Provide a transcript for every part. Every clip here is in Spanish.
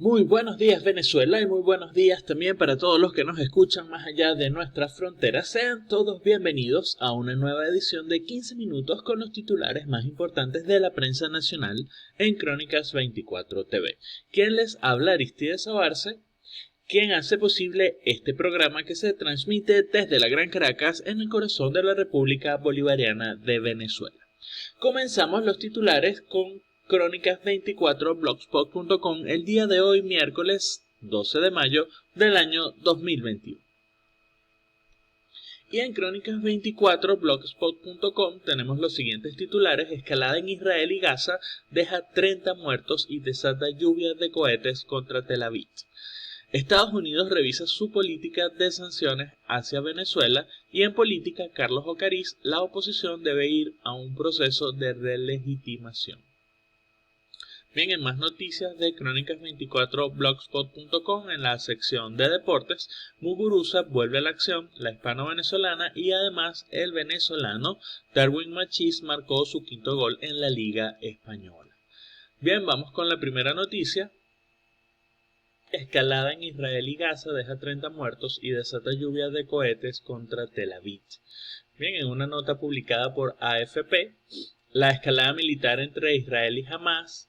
Muy buenos días Venezuela y muy buenos días también para todos los que nos escuchan más allá de nuestras fronteras. Sean todos bienvenidos a una nueva edición de 15 minutos con los titulares más importantes de la prensa nacional en Crónicas 24 TV. Quien les habla, Aristides Abarce, quien hace posible este programa que se transmite desde la Gran Caracas en el corazón de la República Bolivariana de Venezuela. Comenzamos los titulares con Crónicas24blogspot.com el día de hoy, miércoles 12 de mayo del año 2021. Y en Crónicas24blogspot.com tenemos los siguientes titulares: escalada en Israel y Gaza deja 30 muertos y desata lluvias de cohetes contra Tel Aviv. Estados Unidos revisa su política de sanciones hacia Venezuela y en política, Carlos Ocariz, la oposición debe ir a un proceso de relegitimación. Bien, en más noticias de Crónicas24blogspot.com, en la sección de deportes, Muguruza vuelve a la acción, la hispano-venezolana, y además el venezolano Darwin Machís marcó su quinto gol en la Liga Española. Bien, vamos con la primera noticia. Escalada en Israel y Gaza deja 30 muertos y desata lluvia de cohetes contra Tel Aviv. Bien, en una nota publicada por AFP, la escalada militar entre Israel y Hamas,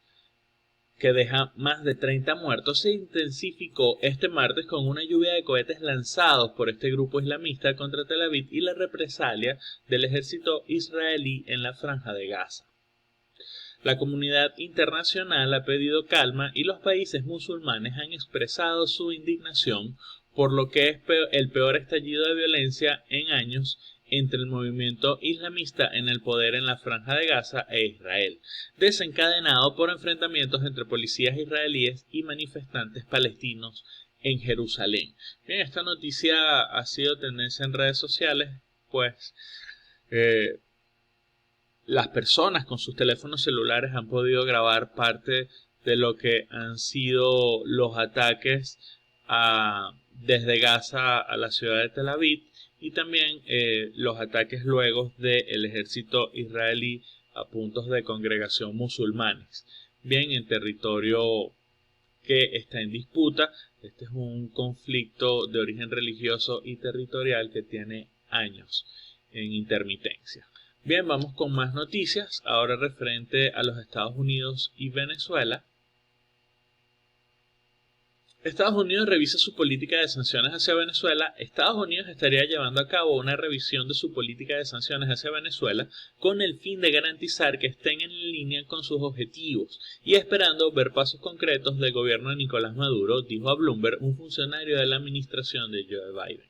que deja más de 30 muertos, se intensificó este martes con una lluvia de cohetes lanzados por este grupo islamista contra Tel Aviv y la represalia del ejército israelí en la franja de Gaza. La comunidad internacional ha pedido calma y los países musulmanes han expresado su indignación por lo que es el peor estallido de violencia en años entre el movimiento islamista en el poder en la franja de Gaza e Israel, desencadenado por enfrentamientos entre policías israelíes y manifestantes palestinos en Jerusalén. Bien, esta noticia ha sido tendencia en redes sociales, pues las personas con sus teléfonos celulares han podido grabar parte de lo que han sido los ataques desde Gaza a la ciudad de Tel Aviv y también los ataques luego del ejército israelí a puntos de congregación musulmanes. Bien, en territorio que está en disputa, este es un conflicto de origen religioso y territorial que tiene años en intermitencia. Bien, vamos con más noticias, ahora referente a los Estados Unidos y Venezuela. Estados Unidos revisa su política de sanciones hacia Venezuela. Estados Unidos estaría llevando a cabo una revisión de su política de sanciones hacia Venezuela con el fin de garantizar que estén en línea con sus objetivos y esperando ver pasos concretos del gobierno de Nicolás Maduro, dijo a Bloomberg un funcionario de la administración de Joe Biden.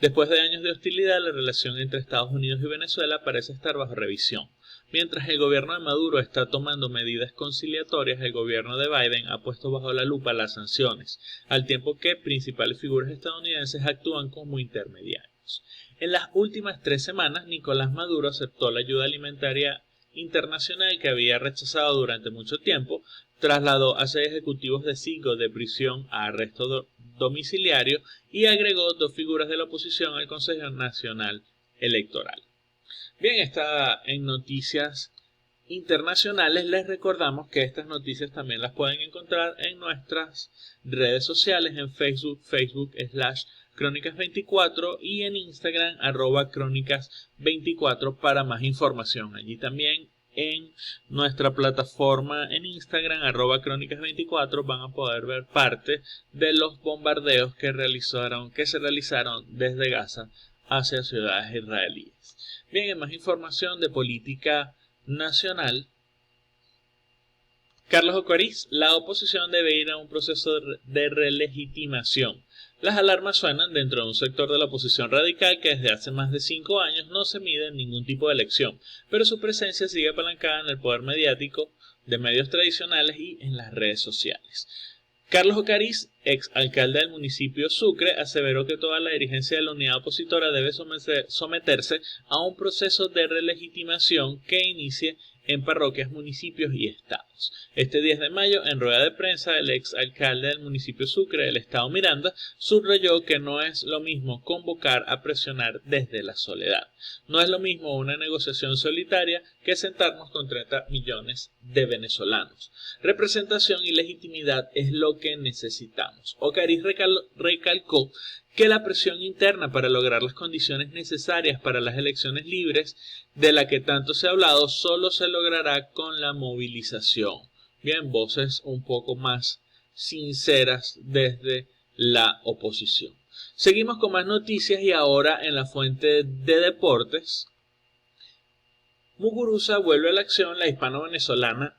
Después de años de hostilidad, la relación entre Estados Unidos y Venezuela parece estar bajo revisión. Mientras el gobierno de Maduro está tomando medidas conciliatorias, el gobierno de Biden ha puesto bajo la lupa las sanciones, al tiempo que principales figuras estadounidenses actúan como intermediarios. En las últimas 3 semanas, Nicolás Maduro aceptó la ayuda alimentaria internacional que había rechazado durante mucho tiempo, trasladó a 6 ejecutivos de 5 de prisión a arresto domiciliario y agregó 2 figuras de la oposición al Consejo Nacional Electoral. Bien, está en noticias internacionales. Les recordamos que estas noticias también las pueden encontrar en nuestras redes sociales, en Facebook/Crónicas24 y en Instagram @Crónicas24 para más información. Allí también en nuestra plataforma en Instagram @Crónicas24 van a poder ver parte de los bombardeos que se realizaron desde Gaza hacia ciudades israelíes. Bien, en más información de política nacional, Carlos Ocariz, la oposición debe ir a un proceso de relegitimación. Las alarmas suenan dentro de un sector de la oposición radical que desde hace más de 5 años no se mide en ningún tipo de elección, pero su presencia sigue apalancada en el poder mediático de medios tradicionales y en las redes sociales. Carlos Ocariz, ex alcalde del municipio Sucre, aseveró que toda la dirigencia de la unidad opositora debe someterse a un proceso de relegitimación que inicie en parroquias, municipios y estados. Este 10 de mayo, en rueda de prensa, el ex alcalde del municipio Sucre del estado Miranda subrayó que no es lo mismo convocar a presionar desde la soledad. No es lo mismo una negociación solitaria que sentarnos con 30 millones de venezolanos. Representación y legitimidad es lo que necesitamos. Ocariz recalcó que la presión interna para lograr las condiciones necesarias para las elecciones libres, de la que tanto se ha hablado, solo se logrará con la movilización. Bien, voces un poco más sinceras desde la oposición. Seguimos con más noticias y ahora en la fuente de deportes. Muguruza vuelve a la acción. La hispano-venezolana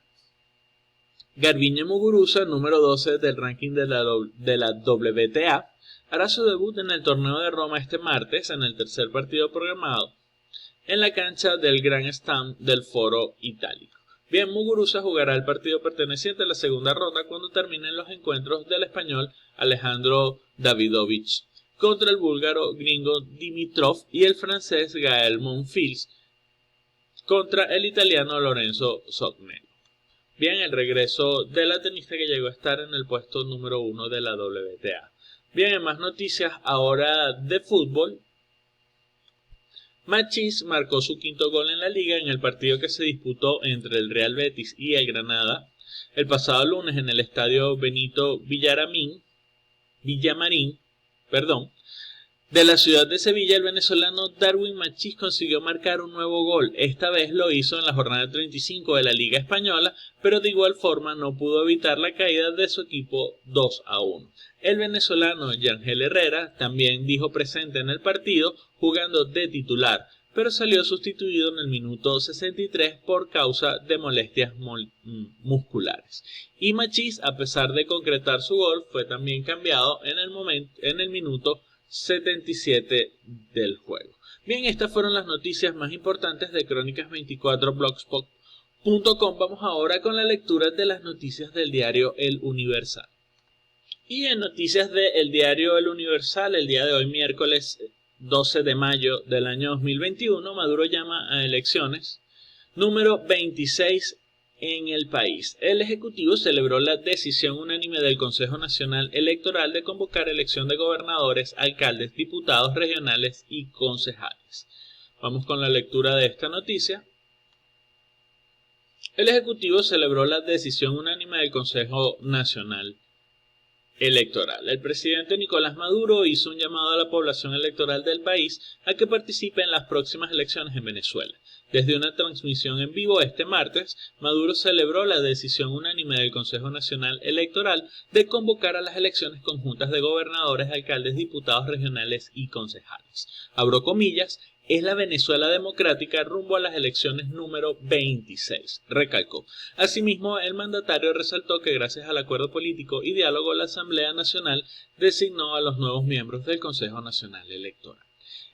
Garbiñe Muguruza, número 12 del ranking de la WTA, hará su debut en el torneo de Roma este martes en el tercer partido programado en la cancha del Grand Slam del Foro Itálico. Bien, Muguruza jugará el partido perteneciente a la segunda ronda cuando terminen los encuentros del español Alejandro Davidovich contra el búlgaro Gringo Dimitrov y el francés Gael Monfils contra el italiano Lorenzo Sognello. Bien, el regreso de la tenista que llegó a estar en el puesto número 1 de la WTA. Bien, en más noticias ahora de fútbol. Machís marcó su quinto gol en la liga en el partido que se disputó entre el Real Betis y el Granada el pasado lunes en el estadio Benito Villamarín, de la ciudad de Sevilla. El venezolano Darwin Machís consiguió marcar un nuevo gol. Esta vez lo hizo en la jornada 35 de la Liga Española, pero de igual forma no pudo evitar la caída de su equipo 2-1. El venezolano Yangel Herrera también dijo presente en el partido, jugando de titular, pero salió sustituido en el minuto 63 por causa de molestias musculares. Y Machís, a pesar de concretar su gol, fue también cambiado en el minuto 77 del juego. Bien, estas fueron las noticias más importantes de Crónicas24blogspot.com. Vamos ahora con la lectura de las noticias del diario El Universal. Y en noticias del diario El Universal, el día de hoy, miércoles 12 de mayo del año 2021, Maduro llama a elecciones número 26 en el país. El Ejecutivo celebró la decisión unánime del Consejo Nacional Electoral de convocar elección de gobernadores, alcaldes, diputados regionales y concejales. Vamos con la lectura de esta noticia. El Ejecutivo celebró la decisión unánime del Consejo Nacional Electoral. El presidente Nicolás Maduro hizo un llamado a la población electoral del país a que participe en las próximas elecciones en Venezuela. Desde una transmisión en vivo este martes, Maduro celebró la decisión unánime del Consejo Nacional Electoral de convocar a las elecciones conjuntas de gobernadores, alcaldes, diputados regionales y concejales. Abro comillas, es la Venezuela democrática rumbo a las elecciones número 26, recalcó. Asimismo, el mandatario resaltó que gracias al acuerdo político y diálogo, la Asamblea Nacional designó a los nuevos miembros del Consejo Nacional Electoral.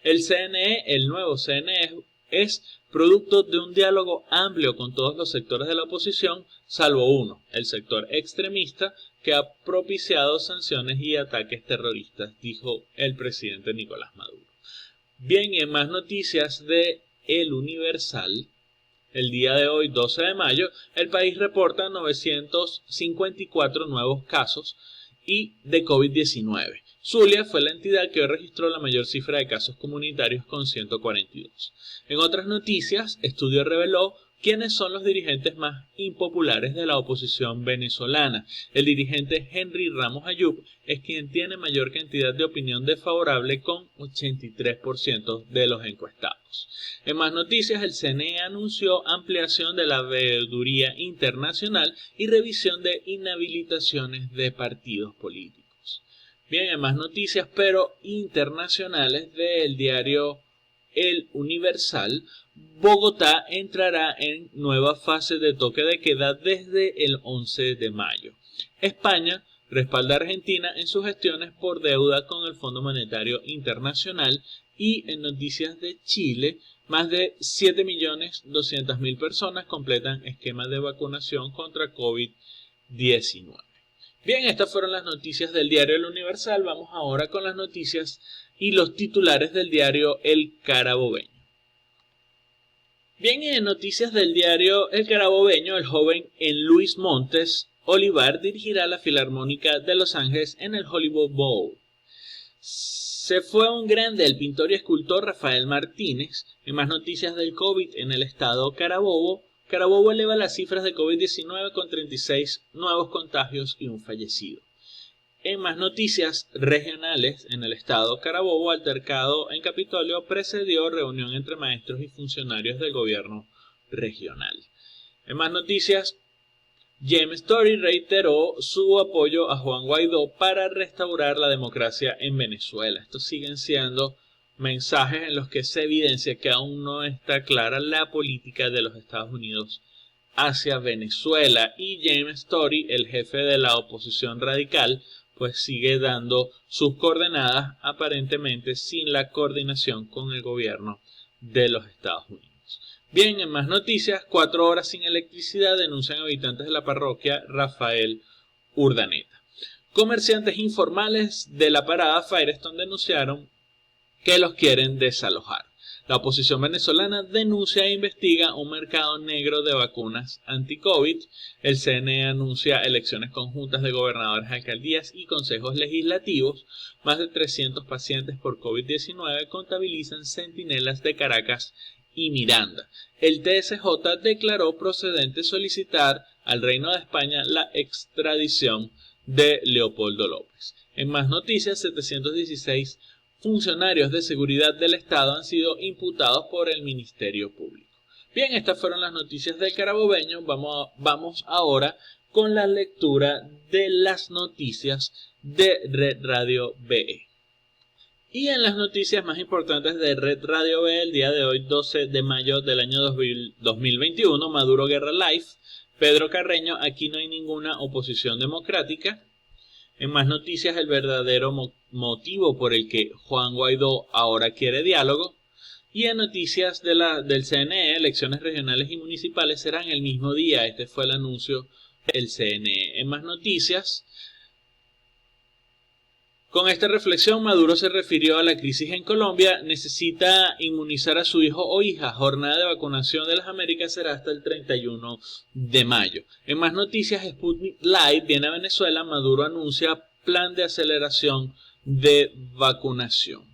El nuevo CNE, es producto de un diálogo amplio con todos los sectores de la oposición, salvo uno, el sector extremista, que ha propiciado sanciones y ataques terroristas, dijo el presidente Nicolás Maduro. Bien, y en más noticias de El Universal, el día de hoy, 12 de mayo, el país reporta 954 nuevos casos de COVID-19. Zulia fue la entidad que hoy registró la mayor cifra de casos comunitarios con 142. En otras noticias, estudio reveló quiénes son los dirigentes más impopulares de la oposición venezolana. El dirigente Henry Ramos Ayub es quien tiene mayor cantidad de opinión desfavorable con 83% de los encuestados. En más noticias, el CNE anunció ampliación de la veeduría internacional y revisión de inhabilitaciones de partidos políticos. Bien, en más noticias, pero internacionales del diario El Universal, Bogotá entrará en nueva fase de toque de queda desde el 11 de mayo. España respalda a Argentina en sus gestiones por deuda con el Fondo Monetario Internacional. Y en noticias de Chile, más de 7.200.000 personas completan esquemas de vacunación contra COVID-19. Bien, estas fueron las noticias del diario El Universal. Vamos ahora con las noticias y los titulares del diario El Carabobeño. Bien, en noticias del diario El Carabobeño, el joven Luis Montes Olivar dirigirá la Filarmónica de Los Ángeles en el Hollywood Bowl. Se fue un grande el pintor y escultor Rafael Martínez. En más noticias del COVID en el estado Carabobo, Carabobo eleva las cifras de COVID-19 con 36 nuevos contagios y un fallecido. En más noticias regionales en el estado Carabobo, altercado en Capitolio precedió reunión entre maestros y funcionarios del gobierno regional. En más noticias, James Story reiteró su apoyo a Juan Guaidó para restaurar la democracia en Venezuela. Estos siguen siendo mensajes en los que se evidencia que aún no está clara la política de los Estados Unidos hacia Venezuela, y James Story, el jefe de la oposición radical, pues sigue dando sus coordenadas aparentemente sin la coordinación con el gobierno de los Estados Unidos. Bien, en más noticias, 4 horas sin electricidad denuncian habitantes de la parroquia Rafael Urdaneta. Comerciantes informales de la parada Firestone denunciaron que los quieren desalojar. La oposición venezolana denuncia e investiga un mercado negro de vacunas anti-COVID. El CNE anuncia elecciones conjuntas de gobernadores, alcaldías y consejos legislativos. Más de 300 pacientes por COVID-19 contabilizan Centinelas de Caracas y Miranda. El TSJ declaró procedente solicitar al Reino de España la extradición de Leopoldo López. En más noticias, 716 funcionarios de seguridad del Estado han sido imputados por el Ministerio Público. Bien, estas fueron las noticias del Carabobeño. Vamos ahora con la lectura de las noticias de Red Radio BE. Y en las noticias más importantes de Red Radio BE, el día de hoy, 12 de mayo del año 2021, Maduro Guerra Live, Pedro Carreño, aquí no hay ninguna oposición democrática. En más noticias, el verdadero motivo por el que Juan Guaidó ahora quiere diálogo. Y en noticias del CNE, elecciones regionales y municipales serán el mismo día. Este fue el anuncio del CNE. En más noticias, con esta reflexión, Maduro se refirió a la crisis en Colombia. Necesita inmunizar a su hijo o hija. Jornada de vacunación de las Américas será hasta el 31 de mayo. En más noticias, Sputnik Light viene a Venezuela. Maduro anuncia plan de aceleración de vacunación.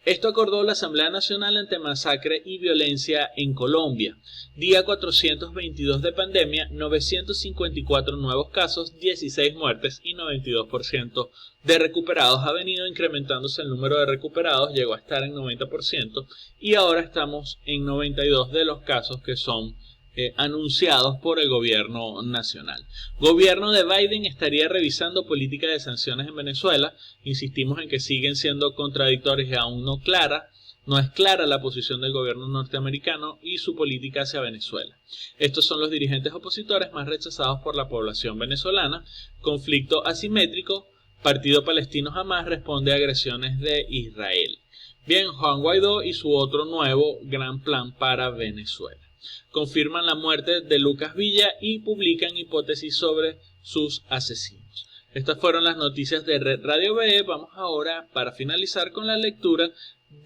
Esto acordó la Asamblea Nacional ante masacre y violencia en Colombia. Día 422 de pandemia, 954 nuevos casos, 16 muertes y 92% de recuperados. Ha venido incrementándose el número de recuperados, llegó a estar en 90% y ahora estamos en 92 de los casos que son anunciados por el gobierno nacional. Gobierno de Biden estaría revisando política de sanciones en Venezuela. Insistimos en que siguen siendo contradictorias y aún no es clara la posición del gobierno norteamericano y su política hacia Venezuela. Estos son los dirigentes opositores más rechazados por la población venezolana. Conflicto asimétrico. Partido Palestino Hamas responde a agresiones de Israel. Bien, Juan Guaidó y su otro nuevo gran plan para Venezuela. Confirman la muerte de Lucas Villa y publican hipótesis sobre sus asesinos. Estas fueron las noticias de Red Radio BE. Vamos ahora, para finalizar, con la lectura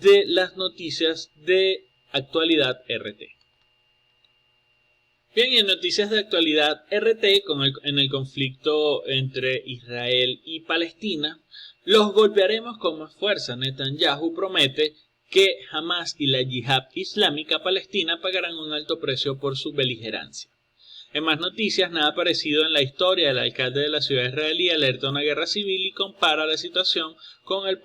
de las noticias de actualidad RT. Bien, en noticias de actualidad RT, en el conflicto entre Israel y Palestina, los golpearemos con más fuerza. Netanyahu promete que Hamas y la Yihad Islámica Palestina pagarán un alto precio por su beligerancia. En más noticias, nada parecido en la historia. El alcalde de la ciudad israelí alerta una guerra civil y compara la situación con el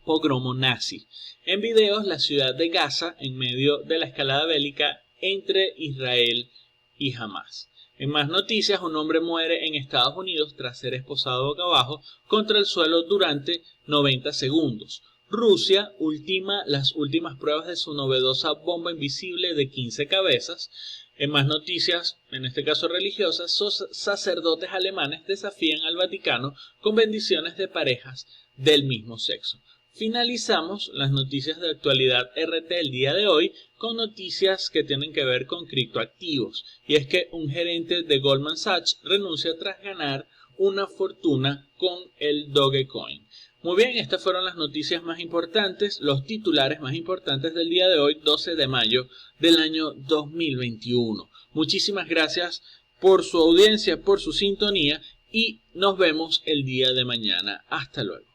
pogromo nazi. En videos, la ciudad de Gaza en medio de la escalada bélica entre Israel y Hamas. En más noticias, un hombre muere en Estados Unidos tras ser esposado boca abajo contra el suelo durante 90 segundos. Rusia ultima las últimas pruebas de su novedosa bomba invisible de 15 cabezas. En más noticias, en este caso religiosas, sacerdotes alemanes desafían al Vaticano con bendiciones de parejas del mismo sexo. Finalizamos las noticias de actualidad RT el día de hoy con noticias que tienen que ver con criptoactivos. Y es que un gerente de Goldman Sachs renuncia tras ganar una fortuna con el Dogecoin. Muy bien, estas fueron las noticias más importantes, los titulares más importantes del día de hoy, 12 de mayo del año 2021. Muchísimas gracias por su audiencia, por su sintonía y nos vemos el día de mañana. Hasta luego.